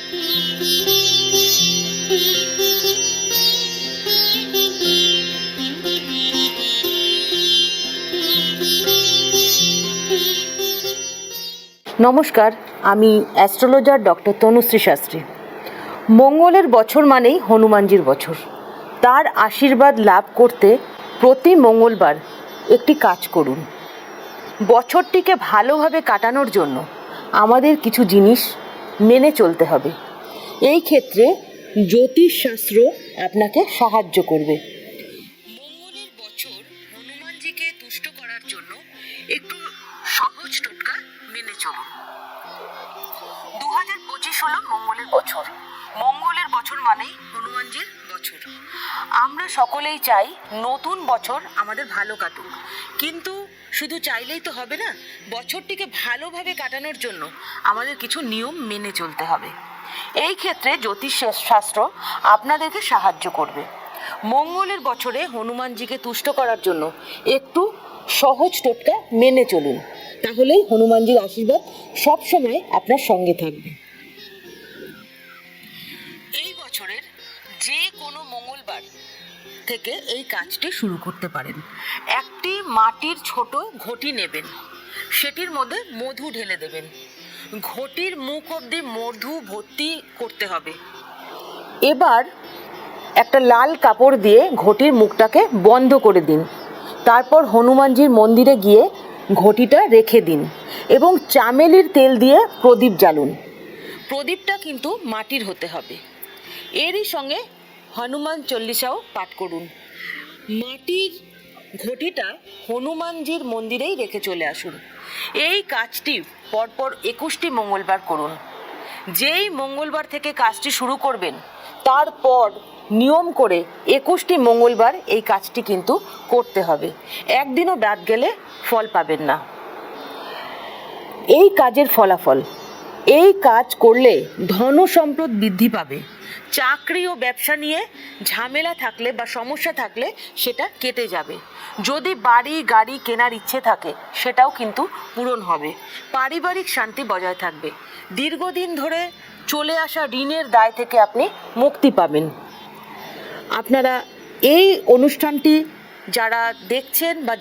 নমস্কার, আমি astrologer doctor Tanushree Shastri. মঙ্গলের বছর মানেই হনুমানজির বছর। তার আশীর্বাদ লাভ করতে প্রতি মঙ্গলবার একটি কাজ করুন। বছরটিকে ভালোভাবে কাটানোর জন্য আমাদের কিছু জিনিস মেনে চলতে হবে। এই ক্ষেত্রে জ্যোতিষশাস্ত্র আপনাকে সাহায্য করবে। মঙ্গলের বছর হনুমানজিকে তুষ্ট করার জন্য একটু সহজ টোটকা মেনে চলুন। 2025 হলো মঙ্গলের বছর। মঙ্গলের বছর মানেই হনুমানজির বছর। আমরা সকলেই চাই নতুন বছর আমাদের ভালো কাটুক, কিন্তু শুধু চাইলেই তো হবে না। বছরটিকে ভালোভাবে কাটানোর জন্য আমাদের কিছু নিয়ম মেনে চলতে হবে। এই ক্ষেত্রে জ্যোতিষ শাস্ত্র আপনাদেরকে সাহায্য করবে। মঙ্গলের বছরে হনুমানজিকে তুষ্ট করার জন্য একটু সহজ টোটকা মেনে চলুন, তাহলেই হনুমানজির আশীর্বাদ সবসময় আপনার সঙ্গে থাকবে। এই বছরের যে কোনো মঙ্গলবার থেকে এই কাজটি শুরু করতে পারেন। একটি মাটির ছোট ঘটি নেবেন, সেটির মধ্যে মধু ঢেলে দেবেন। ঘটির মুখ অবধি মধু ভর্তি করতে হবে। এবার একটা লাল কাপড় দিয়ে ঘটির মুখটাকে বন্ধ করে দিন। তারপর হনুমানজির মন্দিরে গিয়ে ঘটিটা রেখে দিন এবং চামেলির তেল দিয়ে প্রদীপ জ্বালুন। প্রদীপটা কিন্তু মাটির হতে হবে। এরই সঙ্গে হনুমান চল্লিশাও পাঠ করুন। মাটির ঘটিটা হনুমানজির মন্দিরেই রেখে চলে আসুন। এই কাজটি পরপর 21টি মঙ্গলবার করুন। যেই মঙ্গলবার থেকে কাজটি শুরু করবেন তারপর নিয়ম করে 21টি মঙ্গলবার এই কাজটি কিন্তু করতে হবে। একদিনও বাদ গেলে ফল পাবেন না। এই কাজের ফলাফল, এই কাজ করলে ধন সম্পদ বৃদ্ধি পাবে। চাকরি ও ব্যবসা নিয়ে ঝামেলা থাকলে বা সমস্যা থাকলে সেটা কেটে যাবে। যদি বাড়ি গাড়ি কেনার ইচ্ছে থাকে সেটাও কিন্তু পূরণ হবে। পারিবারিক শান্তি বজায় থাকবে। দীর্ঘদিন ধরে চলে আসা ঋণের দায় থেকে আপনি মুক্তি পাবেন। আপনারা এই অনুষ্ঠানটি যারা দেখছেন বা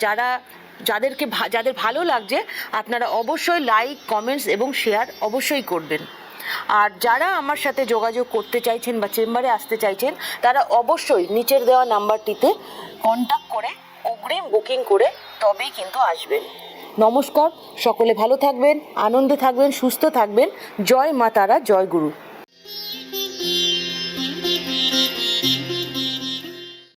যাদের ভালো লাগছে, আপনারা অবশ্যই লাইক, কমেন্টস এবং শেয়ার অবশ্যই করবেন। আর যারা আমার সাথে যোগাযোগ করতে চাইছেন বা চেম্বারে আসতে চাইছেন, তারা অবশ্যই নিচের দেওয়া নাম্বারটিতে কন্ট্যাক্ট করে অগ্রিম বুকিং করে তবেই কিন্তু আসবেন। নমস্কার, সকলে ভালো থাকবেন, আনন্দে থাকবেন, সুস্থ থাকবেন। জয় মা তারা, জয় গুরু।